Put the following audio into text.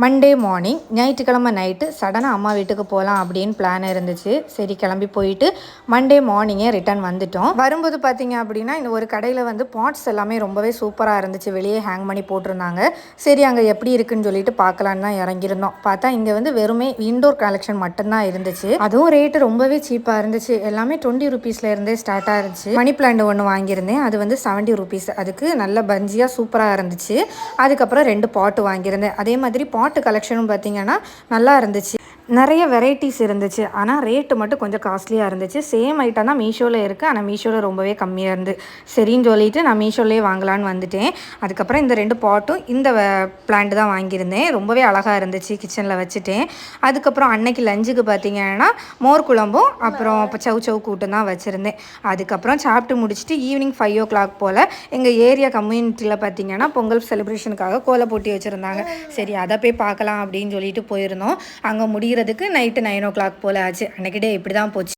Monday morning ஞாயிற்றுக்கிழமை night சடனாக அம்மா வீட்டுக்கு போகலாம் அப்படின்னு பிளான் இருந்துச்சு. சரி கிளம்பி போயிட்டு மண்டே மார்னிங்கே ரிட்டர்ன் வந்துட்டோம். வரும்போது பார்த்தீங்க அப்படின்னா இந்த ஒரு கடையில் வந்து பாட்ஸ் எல்லாமே ரொம்பவே சூப்பராக இருந்துச்சு. வெளியே ஹேங் பண்ணி போட்டிருந்தாங்க. சரி அங்கே எப்படி இருக்குன்னு சொல்லிட்டு பார்க்கலான்னு தான் இறங்கியிருந்தோம். பார்த்தா இங்கே வந்து வெறுமே இன்டோர் கலெக்ஷன் மட்டும்தான் இருந்துச்சு. அதுவும் ரேட்டு ரொம்பவே சீப்பாக இருந்துச்சு. எல்லாமே 20 ருபீஸ்ல இருந்தே ஸ்டார்ட் ஆயிருச்சு. மணி பிளான்ட் ஒன்று வாங்கியிருந்தேன். அது வந்து 70 ருபீஸ். அதுக்கு நல்ல பஞ்சியாக சூப்பராக இருந்துச்சு. அதுக்கப்புறம் 2 பாட்டு வாங்கியிருந்தேன். அதே மாதிரி பாட்டு கலெக்ஷனும் பார்த்தீங்கன்னா நல்லா இருந்துச்சு. நிறைய வெரைட்டிஸ் இருந்துச்சு. ஆனால் ரேட்டு மட்டும் கொஞ்சம் காஸ்ட்லியாக இருந்துச்சு. சேம் ஐட்டம் தான் மீஷோவில் இருக்குது. ஆனால் மீஷோவில் ரொம்பவே கம்மியாக இருந்து சரின்னு சொல்லிட்டு நான் மீஷோலேயே வாங்கலான்னு வந்துட்டேன். அதுக்கப்புறம் இந்த 2 பாட்டும் இந்த பிளான்ட் தான் வாங்கியிருந்தேன். ரொம்பவே அழகாக இருந்துச்சு. கிச்சனில் வச்சுட்டேன். அதுக்கப்புறம் அன்னைக்கு லஞ்சுக்கு பார்த்தீங்கன்னா மோர் குழம்பும் அப்புறம் இப்போ சவு கூட்டும் தான் வச்சுருந்தேன். அதுக்கப்புறம் சாப்பிட்டு முடிச்சுட்டு ஈவினிங் 5 o'clock போல் எங்கள் ஏரியா கம்யூனிட்டியில் பார்த்தீங்கன்னா பொங்கல் செலிப்ரேஷனுக்காக கோலை போட்டி வச்சுருந்தாங்க. சரி அதை போய் பார்க்கலாம் அப்படின்னு சொல்லிட்டு போயிருந்தோம். அங்கே முடிகிறதுக்கு நைட்டு 9 o'clock போல் ஆச்சு. அன்றைக்கி டே இப்படி தான் போச்சு.